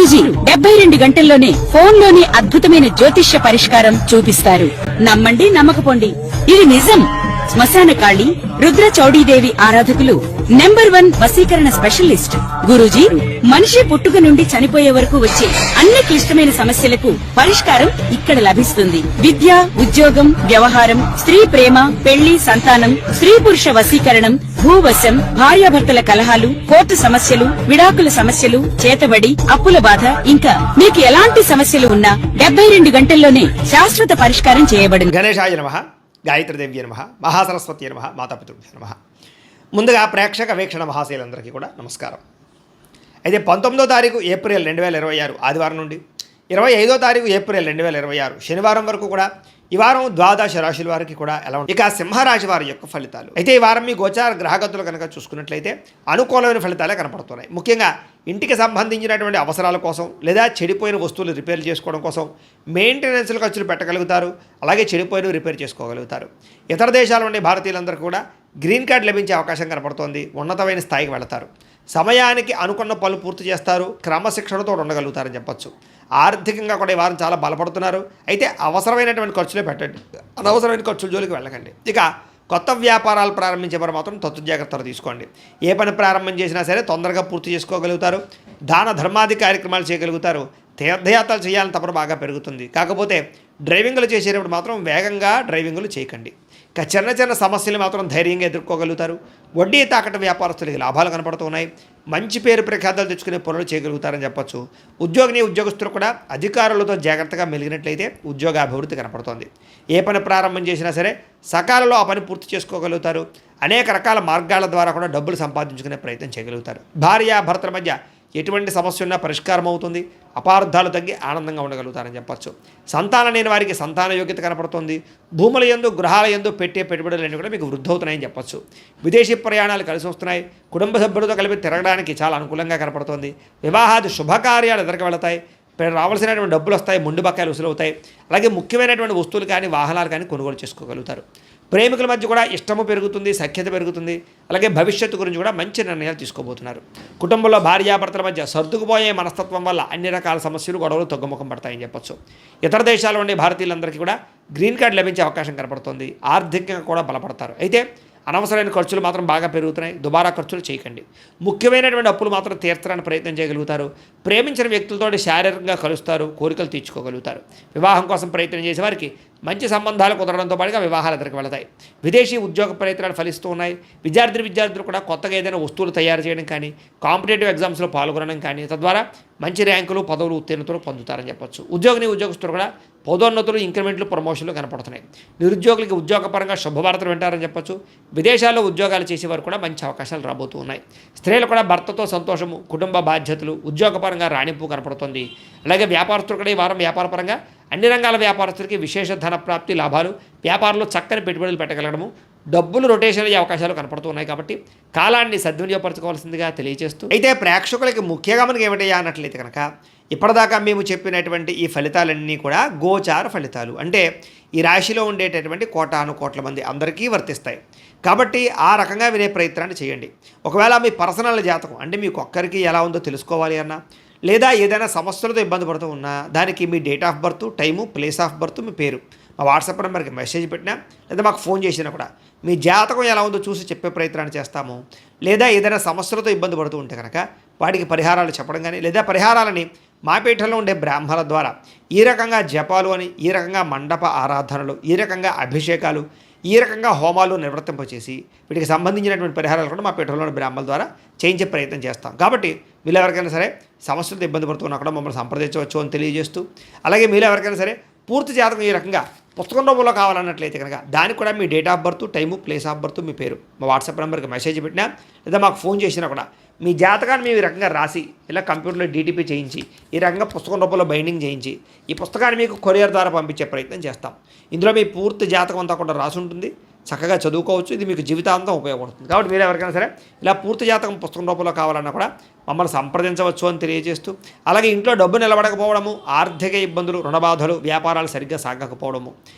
గురూజీ 72 గంటల్లోనే ఫోన్లోని అద్భుతమైన జ్యోతిష్య పరిష్కారం చూపిస్తారు. నమ్మండి, నమ్మకపోండి, ఇది నిజం. శ్మశాన కాళి రుద్ర చౌడీదేవి ఆరాధకులు నంబర్ 1 వశీకరణ స్పెషలిస్ట్. గురూజీ మనిషి పుట్టుక నుండి చనిపోయే వరకు వచ్చే అన్ని క్లిష్టమైన సమస్యలకు పరిష్కారం ఇక్కడ లభిస్తుంది. విద్య, ఉద్యోగం, వ్యవహారం, స్త్రీ ప్రేమ, పెళ్లి, సంతానం, స్త్రీ పురుష వశీకరణం, భూవశం, భార్యాభర్తల కలహాలు, కోర్టు సమస్యలు, విడాకుల సమస్యలు, చేతబడి, అప్పుల బాధ, ఇంకా మీకు ఎలాంటి సమస్యలు ఉన్నా 72 గంటల్లోనే శాశ్వత పరిష్కారం చేయబడింది. గణేశాయ నమః, గాయత్రీదేవి నమః, మహాసరస్వతి నమః, మాతాపితృభ్యో నమః. ముందుగా ప్రేక్షక వీక్షణ మహాశయులందరికీ కూడా నమస్కారం. అయితే 19వ తారీఖు ఏప్రిల్ 2026 ఆదివారం నుండి 25వ తారీఖు ఏప్రిల్ 2026 శనివారం వరకు కూడా ఈ వారం ద్వాదశ రాశుల వారికి కూడా ఎలా ఉంటుంది. ఇక సింహరాశి వారి యొక్క ఫలితాలు. అయితే ఈ వారం మీ గోచార గ్రహగతులు కనుక చూసుకున్నట్లయితే అనుకూలమైన ఫలితాలే కనపడుతున్నాయి. ముఖ్యంగా ఇంటికి సంబంధించినటువంటి అవసరాల కోసం లేదా చెడిపోయిన వస్తువులు రిపేర్ చేసుకోవడం కోసం మెయింటెనెన్స్ల ఖర్చులు పెట్టగలుగుతారు. అలాగే చెడిపోయిన రిపేర్ చేసుకోగలుగుతారు. ఇతర దేశాల నుండి భారతీయులందరూ కూడా గ్రీన్ కార్డ్ లభించే అవకాశం కనపడుతోంది. ఉన్నతమైన స్థాయికి వెళతారు. సమయానికి అనుకున్న పనులు పూర్తి చేస్తారు. క్రమశిక్షణతో ఉండగలుగుతారని చెప్పొచ్చు. ఆర్థికంగా కూడా ఈ వారం చాలా బలపడుతున్నారు. అయితే అవసరమైనటువంటి ఖర్చులే పెట్టండి, అనవసరమైన ఖర్చుల జోలికి వెళ్ళకండి. ఇక కొత్త వ్యాపారాలు ప్రారంభించే వారు మాత్రం తత్తు జాగ్రత్తలు తీసుకోండి. ఏ పని ప్రారంభం చేసినా సరే తొందరగా పూర్తి చేసుకోగలుగుతారు. దాన ధర్మాది కార్యక్రమాలు చేయగలుగుతారు. తీర్థయాత్రలు చేయాలని తపన బాగా పెరుగుతుంది. కాకపోతే డ్రైవింగ్లు చేసేటప్పుడు మాత్రం వేగంగా డ్రైవింగ్లు చేయకండి. ఇక చిన్న చిన్న సమస్యలు మాత్రం ధైర్యంగా ఎదుర్కోగలుగుతారు. వడ్డీ తాకట వ్యాపారస్తులకి లాభాలు కనపడుతున్నాయి. మంచి పేరు ప్రఖ్యాతలు తెచ్చుకునే పనులు చేయగలుగుతారని చెప్పొచ్చు. ఉద్యోగస్తులు కూడా అధికారులతో జాగ్రత్తగా మెలిగినట్లయితే ఉద్యోగాభివృద్ధి కనపడుతోంది. ఏ పని ప్రారంభం చేసినా సరే సకాలంలో ఆ పని పూర్తి చేసుకోగలుగుతారు. అనేక రకాల మార్గాల ద్వారా కూడా డబ్బులు సంపాదించుకునే ప్రయత్నం చేయగలుగుతారు. భార్యాభర్తల మధ్య ఎటువంటి సమస్య ఉన్నా పరిష్కారం అవుతుంది. అపార్థాలు తగ్గి ఆనందంగా ఉండగలుగుతారని చెప్పచ్చు. సంతానం లేని వారికి సంతాన యోగ్యత కనపడుతుంది. భూముల యందు, గృహాల యందు పెట్టే పెట్టుబడులన్నీ కూడా మీకు వృద్ధి అవుతున్నాయని చెప్పచ్చు. విదేశీ ప్రయాణాలు కలిసి వస్తున్నాయి. కుటుంబ సభ్యులతో కలిపి తిరగడానికి చాలా అనుకూలంగా కనపడుతోంది. వివాహాది శుభకార్యాలు ఎదురుకు వెళతాయి. రావాల్సినటువంటి డబ్బులు వస్తాయి. మొండి బకాయిలు వసూలు అవుతాయి. అలాగే ముఖ్యమైనటువంటి వస్తువులు కానీ వాహనాలు కానీ కొనుగోలు చేసుకోగలుగుతారు. ప్రేమికుల మధ్య కూడా ఇష్టము పెరుగుతుంది, సఖ్యత పెరుగుతుంది. అలాగే భవిష్యత్తు గురించి కూడా మంచి నిర్ణయాలు తీసుకోబోతున్నారు. కుటుంబంలో భార్యాభర్తల మధ్య సర్దుకుపోయే మనస్తత్వం వల్ల అన్ని రకాల సమస్యలు, గొడవలు తగ్గుముఖం పడతాయని చెప్పొచ్చు. ఇతర దేశాల ఉండే భారతీయులందరికీ కూడా గ్రీన్ కార్డు లభించే అవకాశం కనపడుతుంది. ఆర్థికంగా కూడా బలపడతారు. అయితే అనవసరమైన ఖర్చులు మాత్రం బాగా పెరుగుతున్నాయి. దుబారా ఖర్చులు చేయకండి. ముఖ్యమైనటువంటి అప్పులు మాత్రం తీర్చడానికి ప్రయత్నం చేయగలుగుతారు. ప్రేమించిన వ్యక్తులతో శారీరకంగా కలుస్తారు. కోరికలు తీర్చుకోగలుగుతారు. వివాహం కోసం ప్రయత్నం చేసే వారికి మంచి సంబంధాలు కుదరడంతో పాటుగా వివాహాలు ఎదురుకు వెళతాయి. విదేశీ ఉద్యోగ ప్రయత్నాలు ఫలిస్తూ ఉన్నాయి. విద్యార్థులు కూడా కొత్తగా ఏదైనా వస్తువులు తయారు చేయడం కానీ, కాంపిటేటివ్ ఎగ్జామ్స్లో పాల్గొనడం కానీ, తద్వారా మంచి ర్యాంకులు, పదవులు, ఉత్తీర్ణతలు పొందుతారని చెప్పొచ్చు. ఉద్యోగస్తులు కూడా పదోన్నతులు, ఇంక్రిమెంట్లు, ప్రమోషన్లు కనపడుతున్నాయి. నిరుద్యోగులకి ఉద్యోగపరంగా శుభవార్తలు వింటారని చెప్పొచ్చు. విదేశాల్లో ఉద్యోగాలు చేసేవారు కూడా మంచి అవకాశాలు రాబోతూ ఉన్నాయి. స్త్రీలు కూడా భర్తతో సంతోషము, కుటుంబ బాధ్యతలు, ఉద్యోగపరంగా రాణింపు కనపడుతుంది. అలాగే వ్యాపారస్తులు కూడా ఈ వారం వ్యాపారపరంగా అన్ని రంగాల వ్యాపారస్తులకి విశేష ధన ప్రాప్తి, లాభాలు, వ్యాపారంలో చక్కని పెట్టుబడులు పెట్టగలగడము, డబ్బులు రొటేషన్ అయ్యే అవకాశాలు కనపడుతున్నాయి. కాబట్టి కాలాన్ని సద్వినియోగపరచుకోవాల్సిందిగా తెలియజేస్తూ, అయితే ప్రేక్షకులకి ముఖ్యంగా మనకి ఏమిటయ్యా అన్నట్లయితే కనుక ఇప్పటిదాకా మేము చెప్పినటువంటి ఈ ఫలితాలన్నీ కూడా గోచార ఫలితాలు. అంటే ఈ రాశిలో ఉండేటటువంటి కోటాను కోట్ల మంది అందరికీ వర్తిస్తాయి. కాబట్టి ఆ రకంగా వినే ప్రయత్నాన్ని చేయండి. ఒకవేళ మీ పర్సనల్ జాతకం అంటే మీకు ఒక్కరికి ఎలా ఉందో తెలుసుకోవాలి అన్నా, లేదా ఏదైనా సమస్యలతో ఇబ్బంది పడుతూ ఉన్నా, దానికి మీ date of birth, time, place of birth, మీ పేరు మా వాట్సాప్ నెంబర్కి మెసేజ్ పెట్టినా, లేదా మాకు ఫోన్ చేసినా కూడా మీ జాతకం ఎలా ఉందో చూసి చెప్పే ప్రయత్నాన్ని చేస్తాము. లేదా ఏదైనా సమస్యలతో ఇబ్బంది పడుతూ ఉంటే కనుక వాటికి పరిహారాలు చెప్పడం కానీ, లేదా పరిహారాలని మా పీఠంలో ఉండే బ్రాహ్మణుల ద్వారా ఈ రకంగా జపాలు అని, ఈ రకంగా మండప ఆరాధనలు, ఈ రకంగా అభిషేకాలు, ఈ రకంగా హోమాలు నిర్వర్తింపచేసి వీటికి సంబంధించినటువంటి పరిహారాలు కూడా మా పీఠంలోని బ్రాహ్మణుల ద్వారా చేయించే ప్రయత్నం చేస్తాం. కాబట్టి మీరు ఎవరికైనా సరే సమస్యలతో ఇబ్బంది పడుతున్నా కూడా మమ్మల్ని సంప్రదించవచ్చు అని తెలియజేస్తూ, అలాగే మీరు ఎవరికైనా సరే పూర్తి జాతకం ఈ రకంగా పుస్తకం రూపంలో కావాలన్నట్లయితే కనుక దానికి కూడా మీ date of birth, time, place of birth, మీ పేరు మా వాట్సాప్ నెంబర్కి మెసేజ్ పెట్టినా, లేదా మాకు ఫోన్ చేసినా కూడా మీ జాతకాన్ని మేము ఈ రకంగా రాసి ఇలా కంప్యూటర్లో డీటీపీ చేయించి ఈ రకంగా పుస్తకం రూపంలో బైండింగ్ చేయించి ఈ పుస్తకాన్ని మీకు కొరియర్ ద్వారా పంపించే ప్రయత్నం చేస్తాం. ఇందులో మీ పూర్తి జాతకం అంతా కూడా రాసి ఉంటుంది. చక్కగా చదువుకోవచ్చు. ఇది మీకు జీవితాంతం ఉపయోగపడుతుంది. కాబట్టి మీరు ఎవరికైనా సరే ఇలా పూర్తి జాతకం పుస్తకం రూపంలో కావాలన్నా కూడా మమ్మల్ని సంప్రదించవచ్చు అని తెలియజేస్తూ, అలాగే ఇంట్లో డబ్బు నిలబడకపోవడము, ఆర్థిక ఇబ్బందులు, రుణబాధలు, వ్యాపారాలు సరిగ్గా సాగకపోవడము,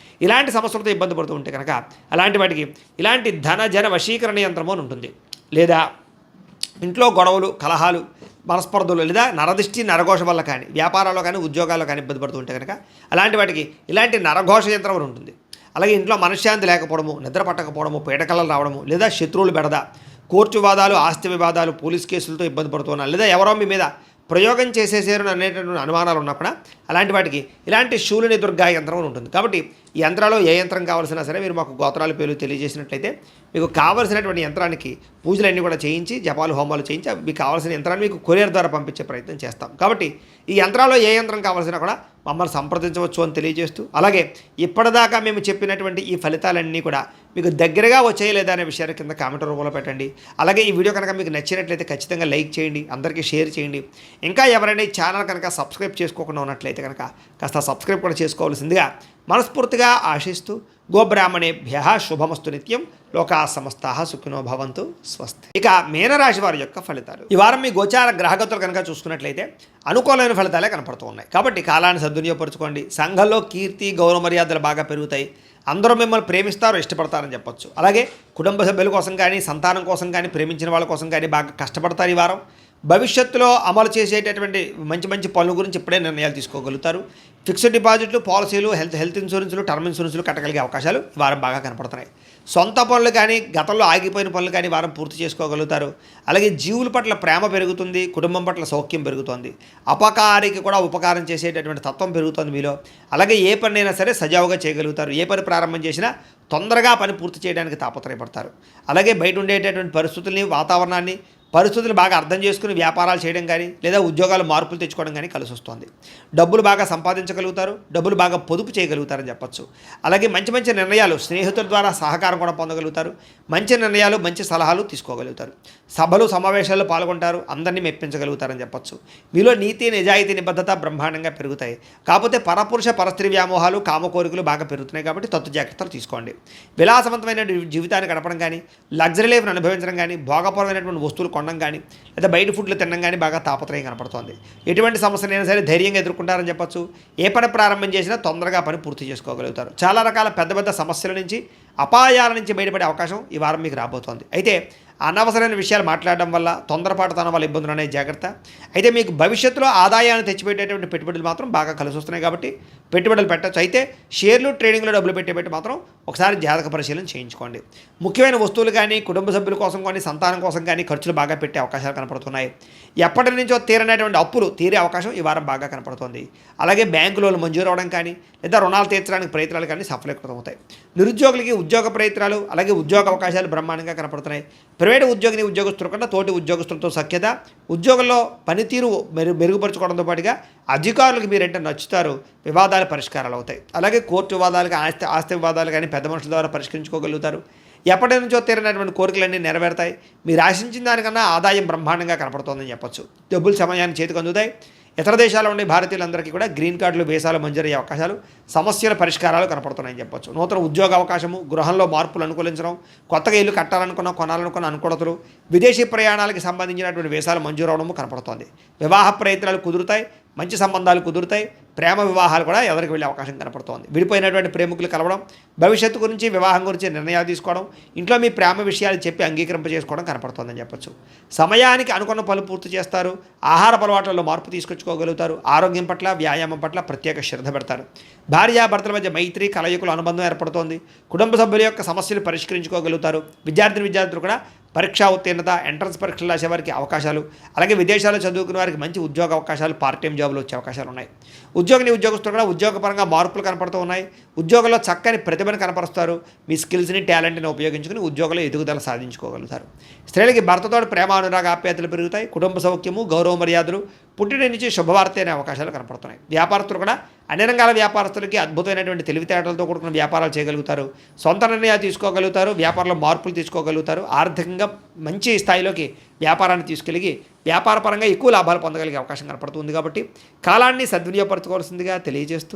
ఇలాంటి సమస్యలతో ఇబ్బంది పడుతూ ఉంటే కనుక అలాంటి వాటికి ఇలాంటి ధన జన వశీకరణ యంత్రము అని ఉంటుంది. లేదా ఇంట్లో గొడవలు, కలహాలు, మనస్పర్ధలు లేదా నరదిష్టి నరఘోష వల్ల కానీ వ్యాపారాల్లో కానీ ఉద్యోగాల్లో కానీ ఇబ్బంది పడుతూ ఉంటే కనుక అలాంటి వాటికి ఇలాంటి నరఘోష యంత్రం అని ఉంటుంది. అలాగే ఇంట్లో మనశ్శాంతి లేకపోవడము, నిద్ర పట్టకపోవడము, పీడకలలు రావడము, లేదా శత్రువులు బెడద, కోర్టు వివాదాలు, ఆస్తి వివాదాలు, పోలీస్ కేసులతో ఇబ్బంది పడుతున్నారు, లేదా ఎవరో మీ మీద ప్రయోగం చేసేసారు అనేటటువంటి అనుమానాలు ఉన్నప్పుడు అలాంటి వాటికి ఇలాంటి శూలిని దుర్గా యంత్రం అని ఉంటుంది. కాబట్టి ఈ యంత్రాల్లో ఏ యంత్రం కావాల్సినా సరే మీరు మాకు గోత్రాల పేర్లు తెలియజేసినట్లయితే మీకు కావాల్సినటువంటి యంత్రానికి పూజలన్నీ కూడా చేయించి జపాలు హోమాలు చేయించి మీకు కావాల్సిన యంత్రాన్ని మీకు కొరియర్ ద్వారా పంపించే ప్రయత్నం చేస్తాం. కాబట్టి ఈ యంత్రాల్లో ఏ యంత్రం కావాల్సినా కూడా మమ్మల్ని సంప్రదించవచ్చు అని తెలియజేస్తూ, అలాగే ఇప్పటిదాకా మేము చెప్పినటువంటి ఈ ఫలితాలన్నీ కూడా మీకు దగ్గరగా వచ్చాయి లేదా అనే విషయాన్ని కింద కామెంట్ రూపంలో పెట్టండి. అలాగే ఈ వీడియో కనుక మీకు నచ్చినట్లయితే ఖచ్చితంగా లైక్ చేయండి, అందరికీ షేర్ చేయండి. ఇంకా ఎవరైనా ఈ ఛానల్ కనుక సబ్స్క్రైబ్ చేసుకోకుండా ఉన్నట్లయితే కనుక కాస్త సబ్స్క్రైబ్ కూడా చేసుకోవాల్సిందిగా మనస్ఫూర్తిగా ఆశిస్తూ, గోబ్రాహ్మణేభ్యః శుభమస్తు నిత్యం, లోకా సమస్తాః సుఖినో భవంతు, స్వస్తి. ఇక మీనరాశి వారి యొక్క ఫలితాలు. ఈ వారం మీ గోచార గ్రహగతులు కనుక చూసుకున్నట్లయితే అనుకూలమైన ఫలితాలే కనపడుతూ ఉన్నాయి. కాబట్టి కాలాన్ని సద్వినియోగపరచుకోండి. సంఘంలో కీర్తి గౌరవ మర్యాదలు బాగా పెరుగుతాయి. అందరూ మిమ్మల్ని ప్రేమిస్తారు, ఇష్టపడతారని చెప్పొచ్చు. అలాగే కుటుంబ సభ్యుల కోసం కానీ, సంతానం కోసం కానీ, ప్రేమించిన వాళ్ళ కోసం కానీ బాగా కష్టపడతారు ఈ వారం. భవిష్యత్తులో అమలు చేసేటటువంటి మంచి మంచి పనుల గురించి ఇప్పుడే నిర్ణయాలు తీసుకోగలుగుతారు. ఫిక్స్డ్ డిపాజిట్లు, పాలసీలు, హెల్త్ ఇన్సూరెన్స్లు, టర్మ్ ఇన్సూరెన్స్లు కట్టగలిగే అవకాశాలు ఈ వారం బాగా కనపడుతున్నాయి. సొంత పనులు కానీ, గతంలో ఆగిపోయిన పనులు కానీ వారం పూర్తి చేసుకోగలుగుతారు. అలాగే జీవుల పట్ల ప్రేమ పెరుగుతుంది, కుటుంబం పట్ల సౌఖ్యం పెరుగుతుంది. అపకారికి కూడా ఉపకారం చేసేటటువంటి తత్వం పెరుగుతుంది మీలో. అలాగే ఏ పనైనా సరే సజావుగా చేయగలుగుతారు. ఏ పని ప్రారంభం చేసినా తొందరగా పని పూర్తి చేయడానికి తాపత్రయపడతారు. అలాగే బయట ఉండేటటువంటి పరిస్థితుల్ని, వాతావరణాన్ని, పరిస్థితులు బాగా అర్థం చేసుకుని వ్యాపారాలు చేయడం కానీ, లేదా ఉద్యోగాలు మార్పులు తెచ్చుకోవడం కానీ కలిసి వస్తుంది. డబ్బులు బాగా సంపాదించగలుగుతారు, డబ్బులు బాగా పొదుపు చేయగలుగుతారని చెప్పచ్చు. అలాగే మంచి మంచి నిర్ణయాలు, స్నేహితుల ద్వారా సహకారం కూడా పొందగలుగుతారు. మంచి నిర్ణయాలు, మంచి సలహాలు తీసుకోగలుగుతారు. సభలు సమావేశాల్లో పాల్గొంటారు, అందరినీ మెప్పించగలుగుతారని చెప్పచ్చు. మీలో నీతి, నిజాయితీ, నిబద్ధత బ్రహ్మాండంగా పెరుగుతాయి. కాకపోతే పరపురుష పరస్త్రీ వ్యామోహాలు, కామ కోరికలు బాగా పెరుగుతున్నాయి. కాబట్టి తత్తు జాగ్రత్తలు తీసుకోండి. విలాసవంతమైన జీవితాన్ని గడపడం కానీ, లగ్జరీ లైఫ్ను అనుభవించడం కానీ, భోగపరమైనటువంటి వస్తువులు కొనడం కానీ, లేదా బయట ఫుడ్లు తినడం కానీ బాగా తాపత్రయం కనపడుతోంది. ఎటువంటి సమస్యలైనా సరే ధైర్యంగా ఎదుర్కొంటారని చెప్పచ్చు. ఏ పని ప్రారంభం చేసినా తొందరగా పని పూర్తి చేసుకోగలుగుతారు. చాలా రకాల పెద్ద పెద్ద సమస్యల నుంచి, అపాయాల నుంచి బయటపడే అవకాశం ఈ వారం మీకు రాబోతోంది. అయితే అనవసరమైన విషయాలు మాట్లాడడం వల్ల, తొందరపాటుతనం వల్ల ఇబ్బందులు అనేవి జాగ్రత్త. అయితే మీకు భవిష్యత్తులో ఆదాయాన్ని తెచ్చిపెట్టేటువంటి పెట్టుబడులు మాత్రం బాగా కలిసి వస్తున్నాయి. కాబట్టి పెట్టుబడులు పెట్టచ్చు. అయితే షేర్లు, ట్రేడింగ్లో డబ్బులు పెట్టేపెట్టి మాత్రం ఒకసారి జాతక పరిశీలన చేయించుకోండి. ముఖ్యమైన వస్తువులు కానీ, కుటుంబ సభ్యుల కోసం కానీ, సంతానం కోసం కానీ ఖర్చులు బాగా పెట్టే అవకాశాలు కనపడుతున్నాయి. ఎప్పటి నుంచో తీరనేటువంటి అప్పులు తీరే అవకాశం ఈ వారం బాగా కనపడుతుంది. అలాగే బ్యాంకు లోన్లు మంజూరు అవ్వడం కానీ, లేదా రుణాలు తీర్చడానికి ప్రయత్నాలు కానీ సఫలీకృతమవుతాయి. నిరుద్యోగులకి ఉద్యోగ ప్రయత్నాలు, అలాగే ఉద్యోగ అవకాశాలు బ్రహ్మాండంగా కనపడుతున్నాయి. ప్రైవేటు ఉద్యోగస్తుల కన్నా తోటి ఉద్యోగస్తులతో సఖ్యత, ఉద్యోగంలో పనితీరు మెరుగుపరచుకోవడంతో పాటుగా అధికారులకు మీరంటే నచ్చుతారు. వివాదాలు పరిష్కారాలు అవుతాయి. అలాగే కోర్టు వివాదాలు, ఆస్తి వివాదాలు కానీ పెద్ద మనుషుల ద్వారా పరిష్కరించుకోగలుగుతారు. ఎప్పటి నుంచో తీరినటువంటి కోరికలన్నీ నెరవేరుతాయి. మీరు ఆశించిన దానికన్నా ఆదాయం బ్రహ్మాండంగా కనపడుతోందని చెప్పొచ్చు. డబ్బులు సమయాన్ని చేతికి అందుతాయి. ఇతర దేశాల్లో ఉండే భారతీయులందరికీ కూడా గ్రీన్ కార్డులు, వీసాలు మంజూరయ్యే అవకాశాలు, సమస్యల పరిష్కారాలు కనపడుతున్నాయని చెప్పొచ్చు. నూతన ఉద్యోగ అవకాశము, గృహంలో మార్పులు అనుకూలించడం, కొత్తగా ఇల్లు కట్టాలనుకున్న, కొనాలనుకున్న అనుకూలతలు, విదేశీ ప్రయాణాలకు సంబంధించినటువంటి వీసాలు మంజూరు అవడము కనపడుతోంది. వివాహ ప్రయత్నాలు కుదురుతాయి, మంచి సంబంధాలు కుదురుతాయి. ప్రేమ వివాహాలు కూడా ఎదురికి వెళ్ళే అవకాశం కనపడుతోంది. విడిపోయినటువంటి ప్రేమికులు కలవడం, భవిష్యత్తు గురించి, వివాహం గురించి నిర్ణయాలు తీసుకోవడం, ఇంట్లో మీ ప్రేమ విషయాలు చెప్పి అంగీకరింపజేసుకోవడం కనపడుతోందని చెప్పొచ్చు. సమయానికి అనుకున్న పనులు పూర్తి చేస్తారు. ఆహార అలవాట్లలో మార్పు తీసుకొచ్చుకోగలుగుతారు. ఆరోగ్యం పట్ల, వ్యాయామం పట్ల ప్రత్యేక శ్రద్ధ పెడతారు. భార్యాభర్తల మధ్య మైత్రి, కలయికల అనుబంధం ఏర్పడుతోంది. కుటుంబ సభ్యుల యొక్క సమస్యలు పరిష్కరించుకోగలుగుతారు. విద్యార్థులు కూడా పరీక్షా ఉత్తీర్ణత, ఎంట్రన్స్ పరీక్షలు రాసే వారికి అవకాశాలు, అలాగే విదేశాల్లో చదువుకునే వారికి మంచి ఉద్యోగ అవకాశాలు, పార్ట్ టైం జాబులు వచ్చే అవకాశాలు ఉన్నాయి. ఉద్యోగస్తులు కూడా ఉద్యోగపరంగా మార్పులు కనపడుతూ ఉన్నాయి. ఉద్యోగంలో చక్కని ప్రతిభను కనపరుస్తారు. మీ స్కిల్స్ని, టాలెంట్ని ఉపయోగించుకుని ఉద్యోగంలో ఎదుగుదల సాధించుకోగలుగుతారు. స్త్రీలకి భర్తతో ప్రేమ, అనురాగ, ఆప్యాయతలు పెరుగుతాయి. కుటుంబ సౌఖ్యము, గౌరవ మర్యాదలు, పుట్టిన నుంచి శుభవార్త అనే అవకాశాలు కనపడుతున్నాయి. వ్యాపారస్తులు కూడా అన్ని రంగాల వ్యాపారస్తులకి అద్భుతమైనటువంటి తెలివితేటలతో కూడుకున్న వ్యాపారాలు చేయగలుగుతారు. సొంత నిర్ణయాలు తీసుకోగలుగుతారు. వ్యాపారంలో మార్పులు తీసుకోగలుగుతారు. ఆర్థికంగా మంచి స్థాయిలోకి వ్యాపారాన్ని తీసుకెళ్ళి వ్యాపారపరంగా ఎక్కువ లాభాలు పొందగలిగే అవకాశం కనపడుతుంది. కాబట్టి కాలాన్ని సద్వినియోగపరచుకోవాల్సిందిగా తెలియజేస్తూ